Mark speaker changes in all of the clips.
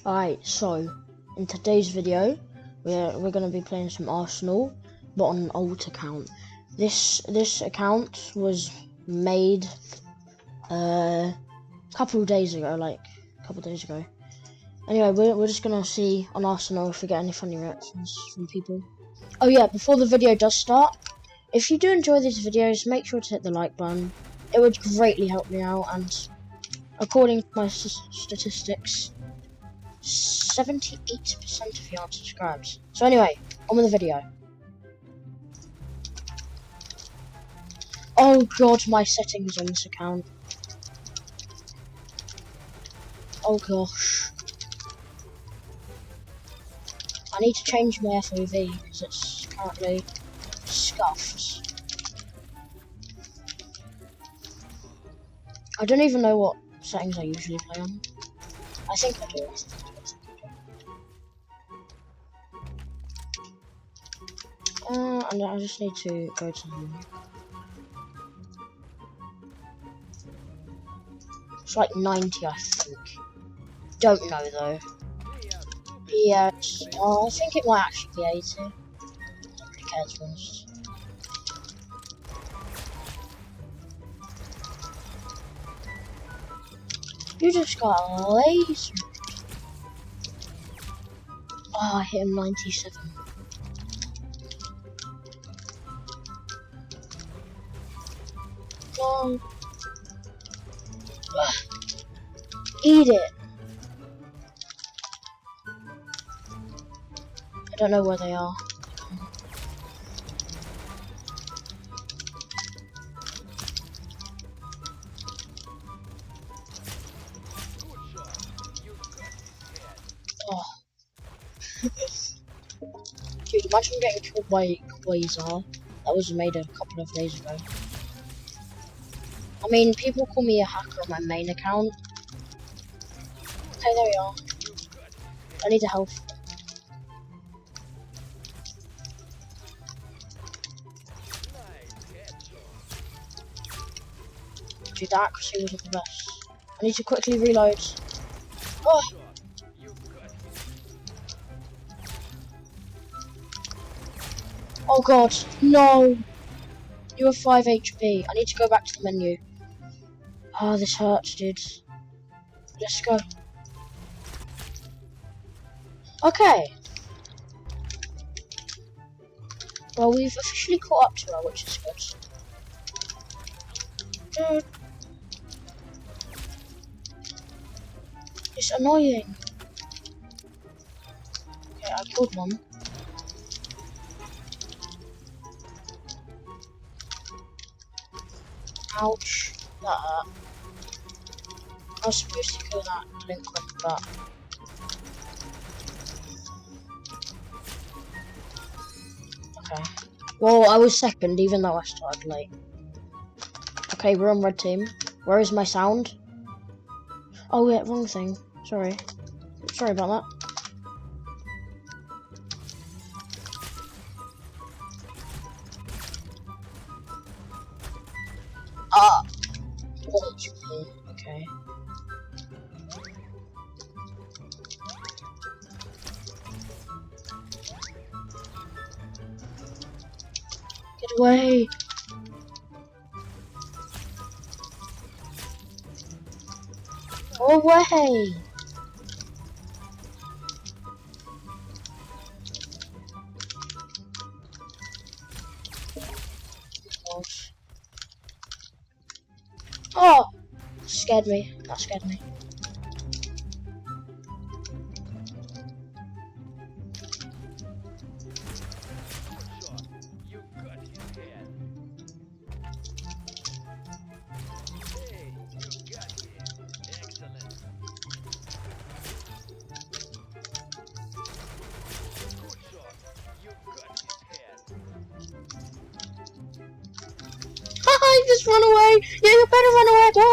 Speaker 1: Alright, so in today's video we're gonna be playing some Arsenal, but on an alt account. This account was made a couple of days ago, Anyway, we're just gonna see on Arsenal if we get any funny reactions from people. Oh yeah, before the video does start, if you do enjoy these videos, make sure to hit the like button. It would greatly help me out, and according to my statistics, 78% of you aren't subscribed. So anyway, on with the video. Oh god, my settings on this account. Oh gosh. I need to change my FOV because it's currently scuffed. I don't even know what settings I usually play on. I think I do. And I just need to go to the... It's like 90, I think. Don't know though. Yeah, I think it might actually be 80. I don't really care, to be honest. You just got a laser. Oh, I hit him 97. No. Eat it. I don't know where they are. Oh. Dude, imagine getting killed by Quasar. That was made a couple of days ago. I mean, people call me a hacker on my main account. Okay, there we are. I need a health. Dude, the accuracy wasn't the best. I need to quickly reload. Oh! Oh god, no! You have 5 HP. I need to go back to the menu. Oh, this hurts, dude. Let's go. Okay. Well, we've officially caught up to her, which is good. It's annoying. Okay, I killed one. Ouch. That hurt. I was supposed to kill that delinquent, but... Okay. Well, I was second, even though I started late. Okay, we're on red team. Where is my sound? Oh yeah, wrong thing. Sorry. Sorry about that. Ah! Okay. Get away! Go away! Oh! Scared me. That scared me. Just run away! Yeah, you better run away, boy!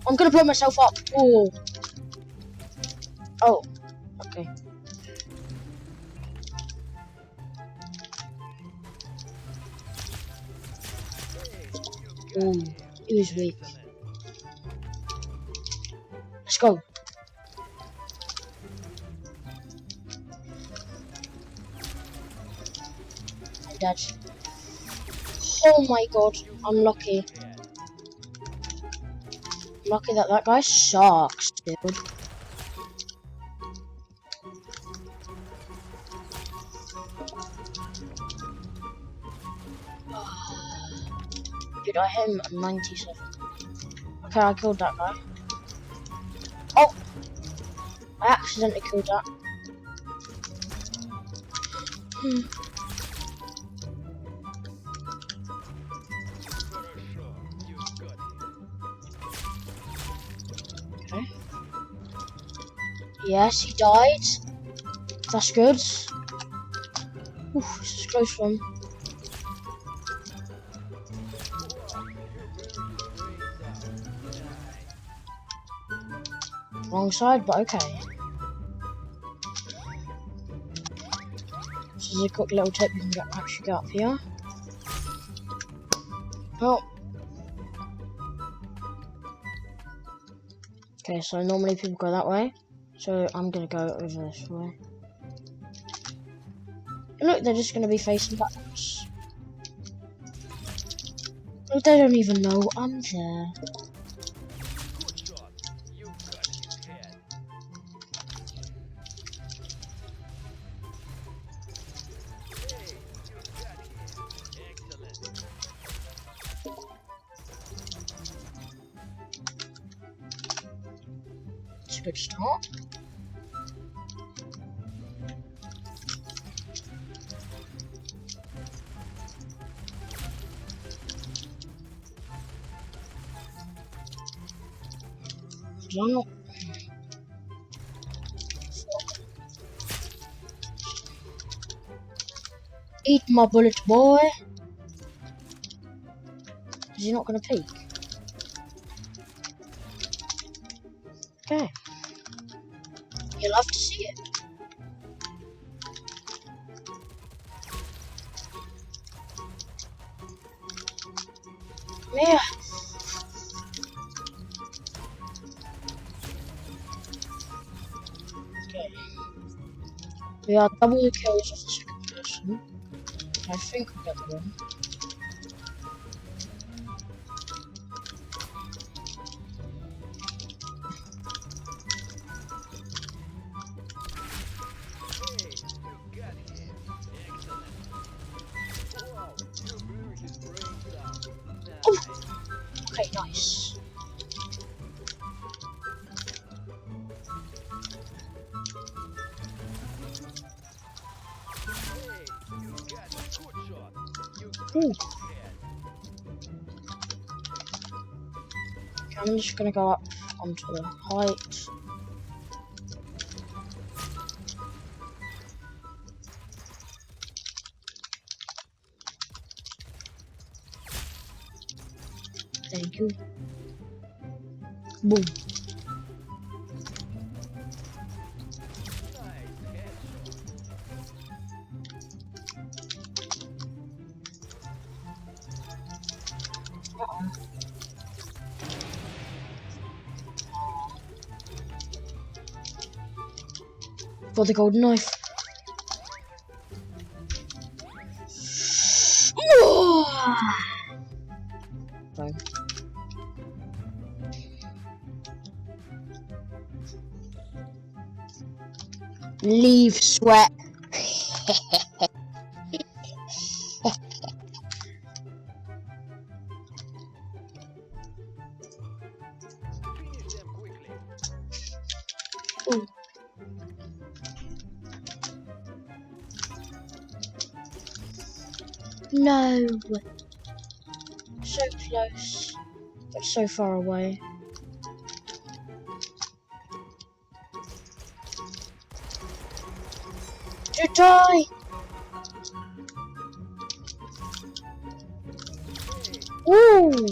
Speaker 1: I'm gonna blow myself up. Oh. Oh. Okay. Ooh. He was weak. Let's go. dead. Oh my god, I'm lucky. Lucky that that guy sucks, dude. Dude, I hit him at 97. Okay, I killed that guy. Oh! I accidentally killed that. Okay. Yes, he died. That's good. Oof, this is a close one. Wrong side, but okay. This is a quick little tip you can actually get up here. Oh. Okay, so normally people go that way. So I'm gonna go over this way. And look, they're just gonna be facing backwards. Look, they don't even know I'm there. It's a good start. Well, eat my bullet, boy. Is he not gonna peek? Okay. You'll love to see it. Yeah. Okay. We are double the kills of the second person. I think we get the win. Okay, nice. Ooh. Okay, I'm just gonna go up onto the height. Thank you. Boom. For the golden knife. Fine. Leave sweat. Ooh. No. So close, but so far away. To die! Ooh!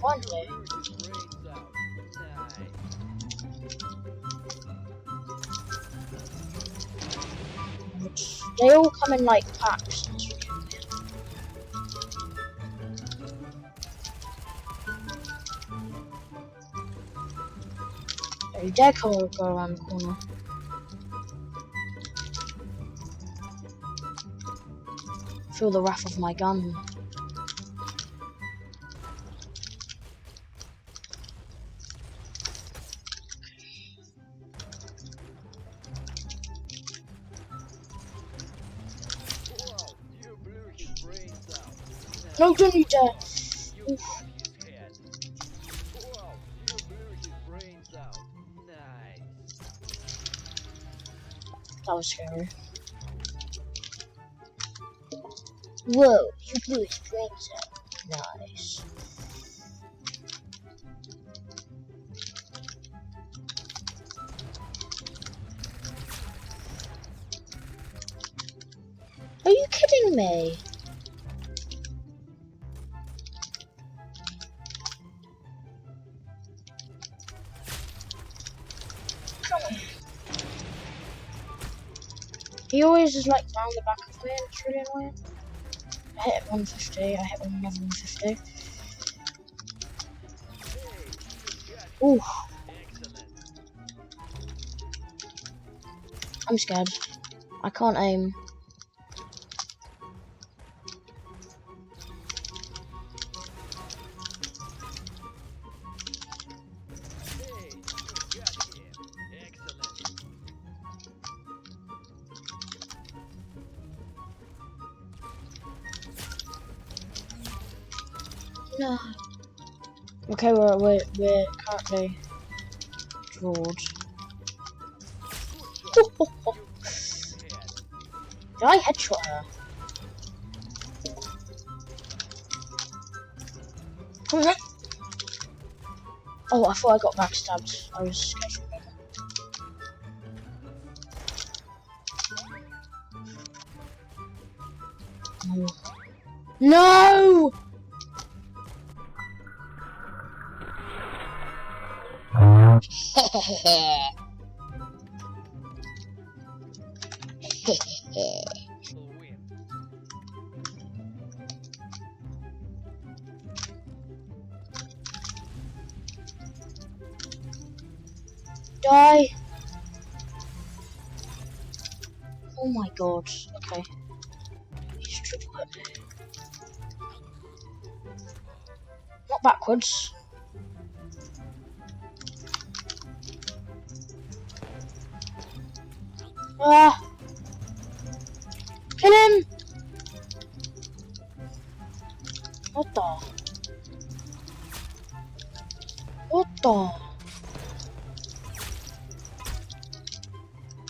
Speaker 1: Finally. They all come in like packs. You dare go around the corner. Feel the wrath of my gun. No, don't you dare! Oof. That was scary. Whoa, you blew his brains out. Nice. Are you kidding me? Come on. He always is like round the back of me and it's really annoying. I hit 150, I hit another 150. Ooh. I'm scared. I can't aim. No. Okay, we're currently drawed. Did I headshot her? Oh, I thought I got backstabbed. I was scared for a minute. No! Die! Oh my god. Okay. He's triple hit. Not backwards. Ah! Kill him! What the? What the?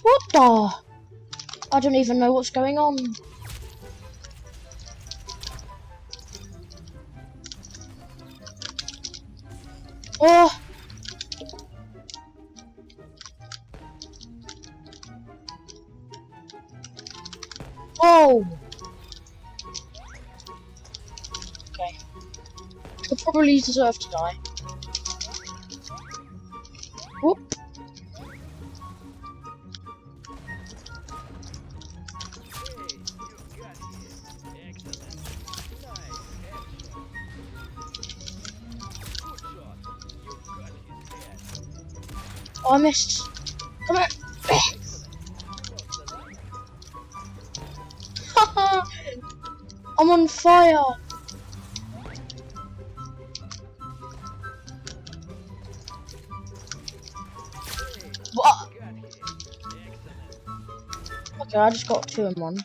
Speaker 1: What the? I don't even know what's going on. Oh! Oh! Okay. I probably deserve to die. Whoop. Oh, I missed. Come here. I'm on fire. What? Okay, I just got 2 in 1.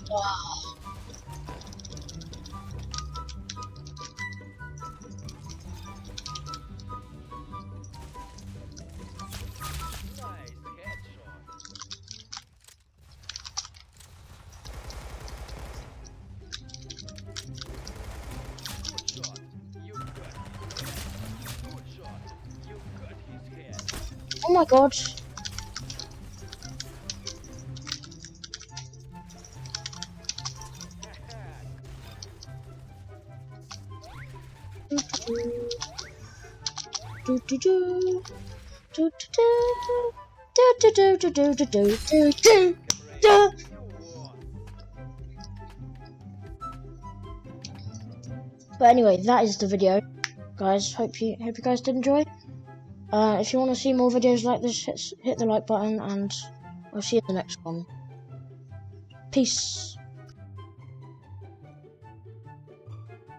Speaker 1: Wow. Oh my god. Do do do do do do. But anyway, that is the video, guys. Hope you guys did enjoy. If you want to see more videos like this, hit the like button, and I'll see you in the next one. Peace.